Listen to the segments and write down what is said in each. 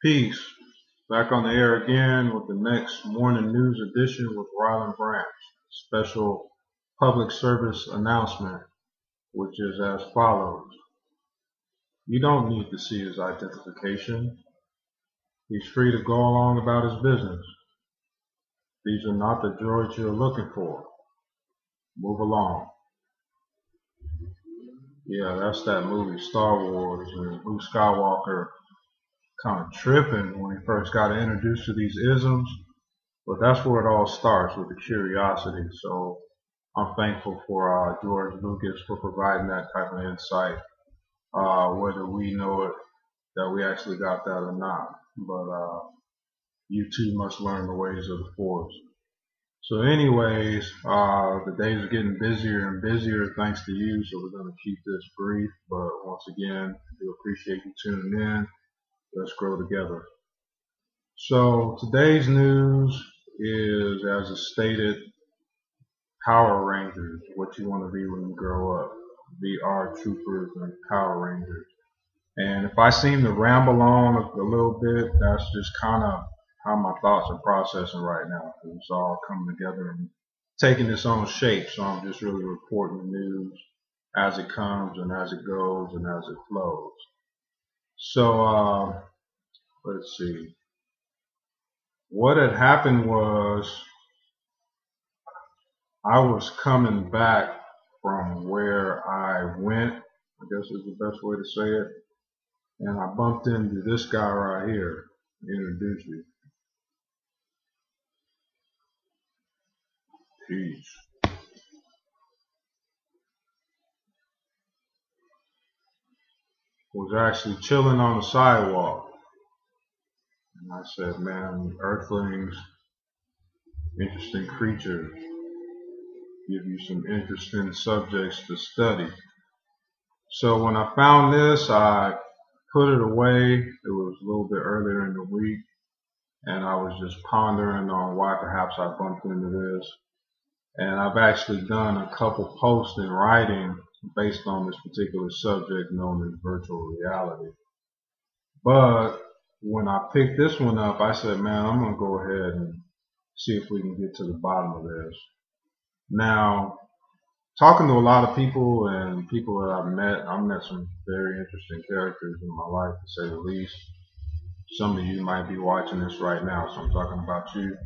Peace. Back on the air again with the next morning news edition with Ryland Branch. Special public service announcement, which is as follows. You don't need to see his identification. He's free to go along about his business. These are not the droids you're looking for. Move along. Yeah, that's that movie Star Wars and Luke Skywalker kind of tripping when he first got introduced to these isms. But that's where it all starts, with the curiosity. So I'm thankful for George Lucas for providing that type of insight, whether we know it that we actually got that or not. But you too must learn the ways of the Force. So anyways, the days are getting busier and busier thanks to you, so we're going to keep this brief. But once again, we appreciate you tuning in. Let's grow together. So today's news is, as is stated, Power Rangers, what you want to be when you grow up. VR Troopers and Power Rangers. And if I seem to ramble on a little bit, that's just kind of how my thoughts are processing right now. It's all coming together and taking its own shape. So I'm just really reporting the news as it comes and as it goes and as it flows. So let's see. What had happened was I was coming back from where I went, I guess is the best way to say it, and I bumped into this guy right here. Introduce you. Peace. Was actually chilling on the sidewalk, and I said, man, earthlings, interesting creatures, give you some interesting subjects to study. So when I found this, I put it away. It was a little bit earlier in the week, and I was just pondering on why perhaps I bumped into this. And I've actually done a couple posts in writing based on this particular subject known as virtual reality. But when I picked this one up, I said, man, I'm going to go ahead and see if we can get to the bottom of this. Now, talking to a lot of people and people that I've met some very interesting characters in my life, to say the least. Some of you might be watching this right now, so I'm talking about you.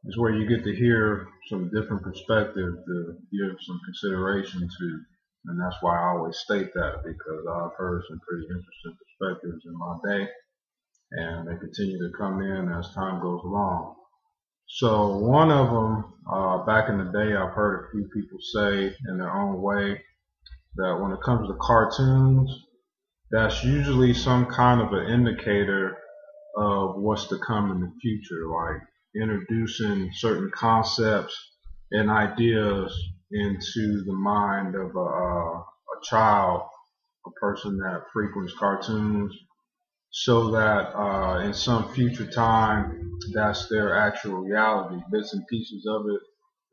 Is where you get to hear some different perspectives to give some consideration to. And that's why I always state that, because I've heard some pretty interesting perspectives in my day, and they continue to come in as time goes along. So one of them, back in the day, I've heard a few people say in their own way that when it comes to cartoons, that's usually some kind of an indicator of what's to come in the future, like introducing certain concepts and ideas into the mind of a child, a person that frequents cartoons, so that in some future time, that's their actual reality, bits and pieces of it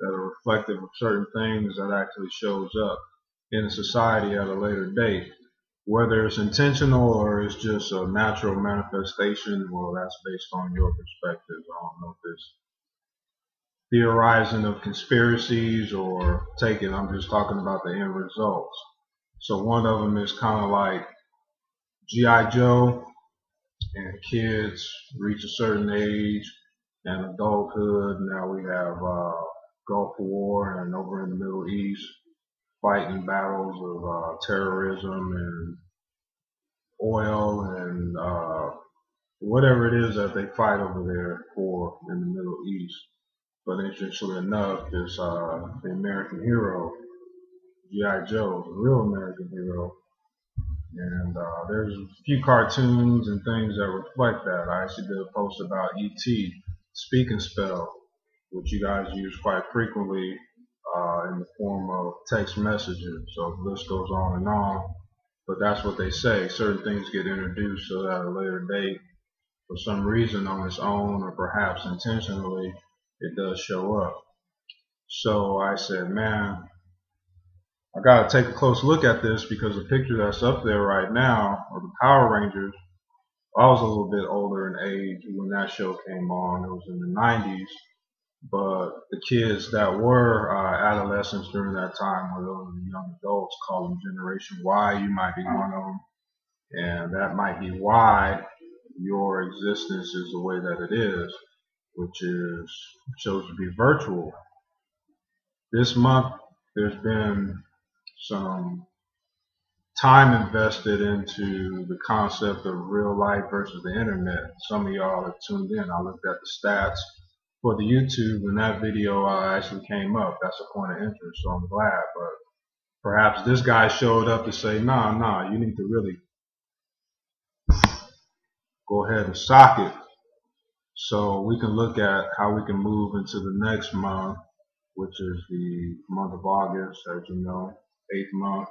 that are reflective of certain things that actually shows up in society at a later date. Whether it's intentional or it's just a natural manifestation, well, that's based on your perspective. I don't know if it's theorizing of conspiracies or taking, I'm just talking about the end results. So one of them is kind of like G.I. Joe, and kids reach a certain age and adulthood. Now we have Gulf War, and over in the Middle East, fighting battles of terrorism and oil and whatever it is that they fight over there for in the Middle East. But interestingly enough, it's the American hero, G.I. Joe, the real American hero. And there's a few cartoons and things that reflect that. I actually did a post about E.T., Speak and Spell, which you guys use quite frequently in the form of text messages. So the list goes on and on. But that's what they say. Certain things get introduced so that at a later date, for some reason on its own or perhaps intentionally, it does show up. So I said, man, I got to take a close look at this, because the picture that's up there right now of the Power Rangers I was a little bit older in age when that show came on. It was in the 90s. But the kids that were adolescents during that time were those young adults, call them Generation Y. You might be one of them. And that might be why your existence is the way that it is, which is chose to be virtual. This month, there's been some time invested into the concept of real life versus the internet. Some of y'all have tuned in. I looked at the stats for the YouTube, and that video actually came up. That's a point of interest, so I'm glad. But perhaps this guy showed up to say, nah, you need to really go ahead and sock it, so we can look at how we can move into the next month, which is the month of August, as you know, 8th month,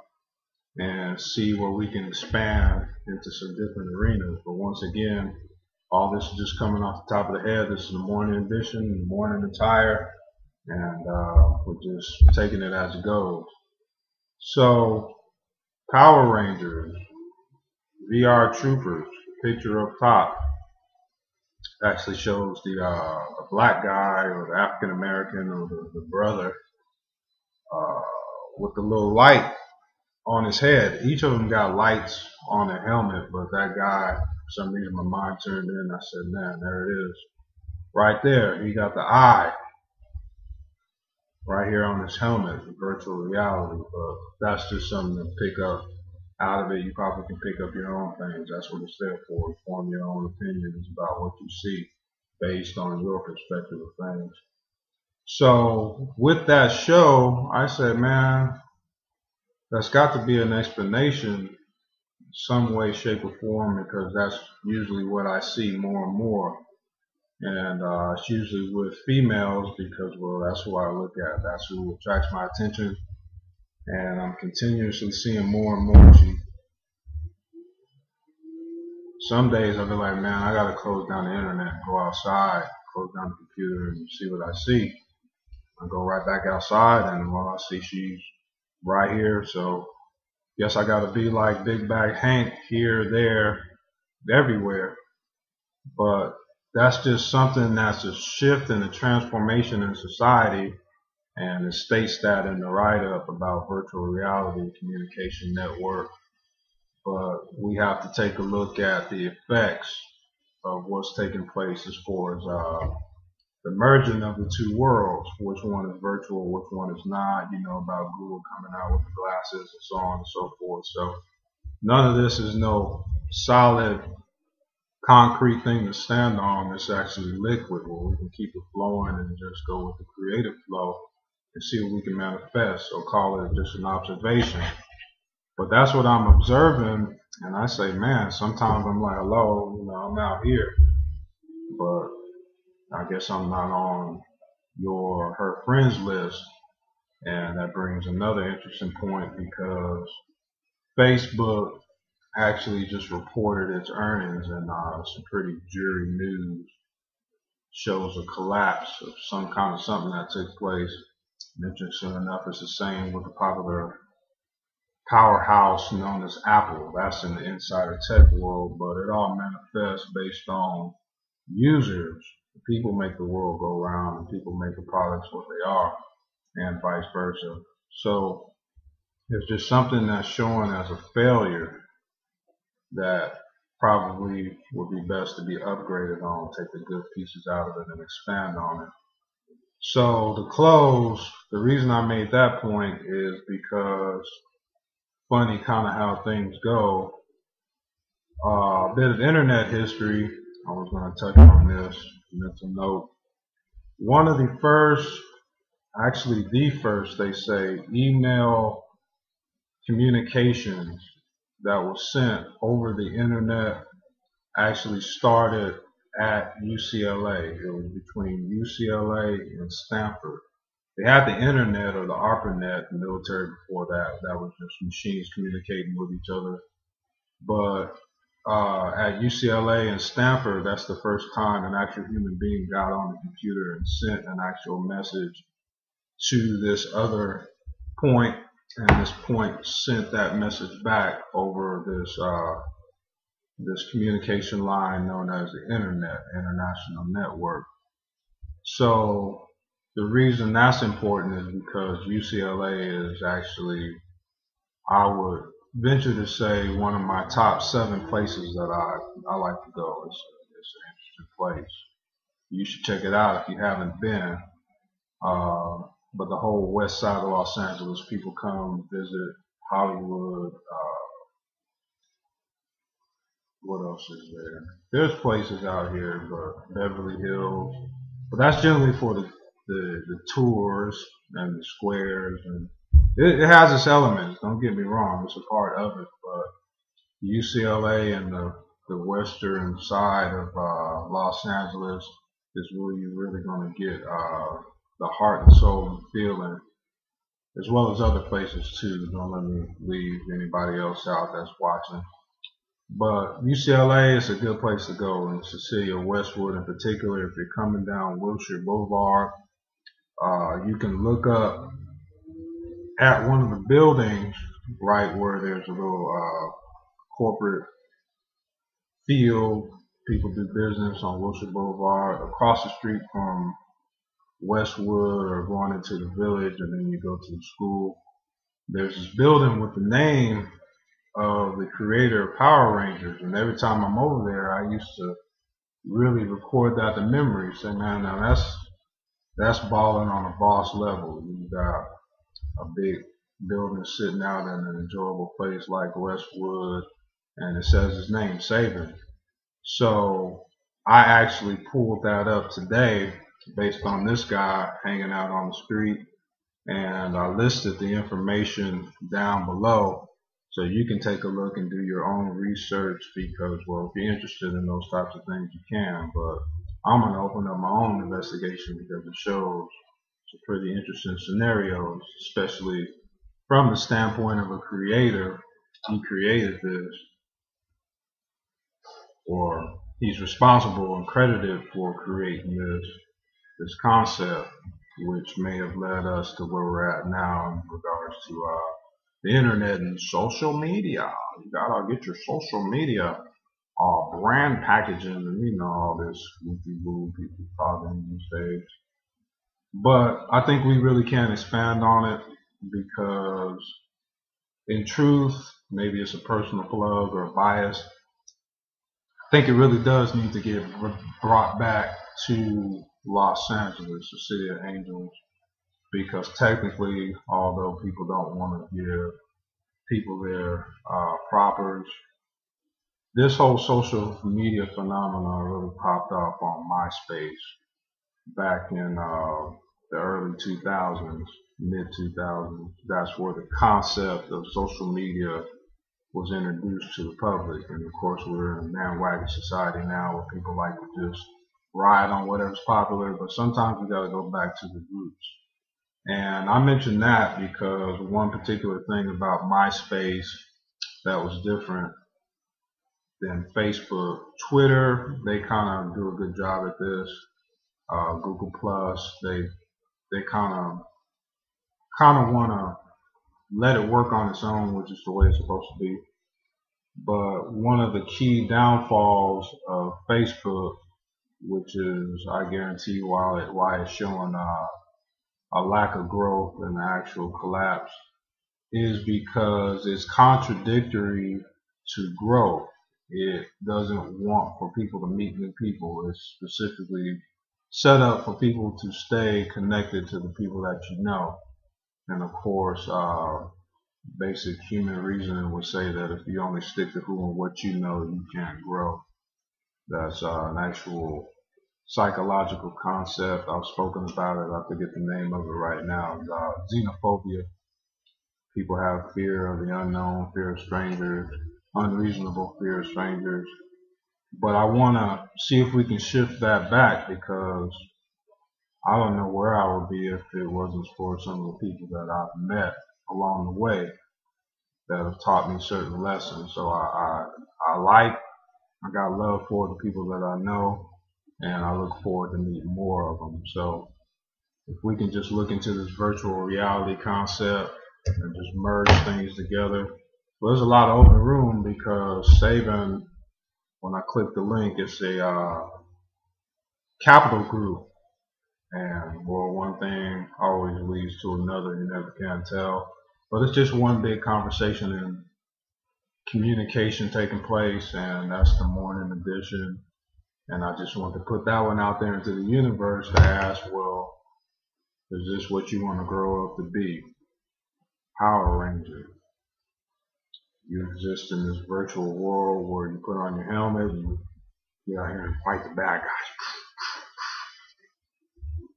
and see where we can expand into some different arenas. But once again, all this is just coming off the top of the head. This is the morning edition, the morning attire, and we're just taking it as it goes. So, Power Rangers, VR Troopers, picture up top actually shows the black guy or the African American or the brother with the little light on his head. Each of them got lights on their helmet, but that guy, for some reason my mind turned in. I said, man, there it is. Right there, he got the eye right here on his helmet, virtual reality. But that's just something to pick up out of it. You probably can pick up your own things. That's what it's there for. Form your own opinions about what you see based on your perspective of things. So with that show, I said, man, that's got to be an explanation some way, shape, or form, because that's usually what I see more and more. And it's usually with females because, well, that's who I look at. That's who attracts my attention. And I'm continuously seeing more and more. Some days I'll be like, man, I got to close down the internet and go outside, close down the computer and see what I see. I go right back outside, and when I see she's right here, so guess I got to be like Big Bag Hank, here, there, everywhere. But that's just something that's a shift and a transformation in society, and it states that in the write-up about virtual reality communication network. But we have to take a look at the effects of what's taking place as far as the merging of the two worlds. Which one is virtual, which one is not, you know, about Google coming out with the glasses and so on and so forth. So none of this is no solid concrete thing to stand on. It's actually liquid, where we can keep it flowing and just go with the creative flow and see what we can manifest. So call it just an observation. But that's what I'm observing, and I say, man, sometimes I'm like, hello, you know, I'm out here, but I guess I'm not on her friends list. And that brings another interesting point, because Facebook actually just reported its earnings, and some pretty jury news shows a collapse of some kind of something that took place. And interesting enough, it's the same with the popular powerhouse known as Apple. That's in the insider tech world, but it all manifests based on users. People make the world go round, and people make the products what they are, and vice versa. So it's just something that's showing as a failure that probably would be best to be upgraded on, take the good pieces out of it and expand on it. So to close, the reason I made that point is because funny kind of how things go. A bit of internet history. I was going to touch on this mental note. One of the first, actually the first, they say, email communications that was sent over the internet actually started at UCLA. It was between UCLA and Stanford. They had the internet, or the ARPANET, the military before that. That was just machines communicating with each other. But at UCLA and Stanford, that's the first time an actual human being got on the computer and sent an actual message to this other point, and this point sent that message back over this this communication line known as the Internet, International Network. So the reason that's important is because UCLA is actually, I would venture to say, one of my top 7 places that I like to go. It's an interesting place. You should check it out if you haven't been. But the whole west side of Los Angeles, people come visit Hollywood. What else is there? There's places out here, but Beverly Hills. But that's generally for the tours and the squares, and it has its elements. Don't get me wrong, it's a part of it. But UCLA and the western side of Los Angeles is where you're really going to get the heart and soul and feeling, as well as other places too. Don't let me leave anybody else out that's watching. But UCLA is a good place to go, and Cecilia Westwood in particular. If you're coming down Wilshire Boulevard, you can look up at one of the buildings right where there's a little corporate field. People do business on Wilshire Boulevard, across the street from Westwood, or going into the village, and then you go to the school. There's this building with the name of the creator of Power Rangers, and every time I'm over there, I used to really record that to memory. Say, man, now that's balling on a boss level. You got a big building sitting out in an enjoyable place like Westwood, and it says his name, Saban. So I actually pulled that up today based on this guy hanging out on the street, and I listed the information down below. So you can take a look and do your own research, because, well, if you're interested in those types of things, you can. But I'm going to open up my own investigation because it shows some pretty interesting scenarios, especially from the standpoint of a creator. He created this, or he's responsible and credited for creating this concept, which may have led us to where we're at now in regards to the internet and social media. You gotta get your social media brand packaging, and all this goofy woo people talking these days. But I think we really can't expand on it, because in truth, maybe it's a personal plug or a bias, I think it really does need to get brought back to Los Angeles, the city of angels, because technically, although people don't want to give people their propers, this whole social media phenomenon really popped off on MySpace back in the early 2000s, mid 2000s. That's where the concept of social media was introduced to the public. And of course, we're in a bandwagon society now where people like to just ride on whatever's popular, but sometimes we got to go back to the roots. And I mentioned that because one particular thing about MySpace that was different than Facebook, Twitter, they kind of do a good job at this. Google Plus, they kind of want to let it work on its own, which is the way it's supposed to be. But one of the key downfalls of Facebook, which is, I guarantee, why it's showing a lack of growth and actual collapse, is because it's contradictory to growth. It doesn't want for people to meet new people. It's specifically set up for people to stay connected to the people that you know. And of course, basic human reasoning would say that if you only stick to who and what you know, you can't grow. That's an actual psychological concept. I've spoken about it. I forget the name of it right now. Xenophobia. People have fear of the unknown, fear of strangers, unreasonable fear of strangers. But I want to see if we can shift that back, because I don't know where I would be if it wasn't for some of the people that I've met along the way that have taught me certain lessons. So I got love for the people that I know, and I look forward to meeting more of them. So if we can just look into this virtual reality concept and just merge things together. Well, there's a lot of open room, because Saban when I click the link, it's a capital group. And well, one thing always leads to another. You never can tell. But it's just one big conversation and communication taking place, and that's the morning edition. And I just want to put that one out there into the universe to ask, well, is this what you want to grow up to be? Power Ranger. You exist in this virtual world where you put on your helmet and you get out here and fight the bad guys.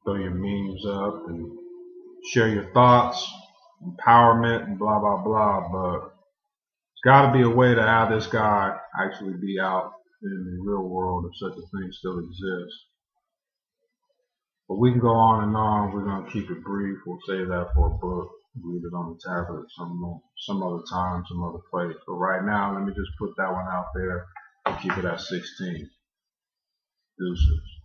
Throw your memes up and share your thoughts, empowerment, and blah, blah, blah. But it's got to be a way to have this guy actually be out in the real world if such a thing still exists. But we can go on and on. We're going to keep it brief. We'll save that for a book. Read it on the tablet some other time, some other place. But right now, let me just put that one out there and keep it at 16. Deuces.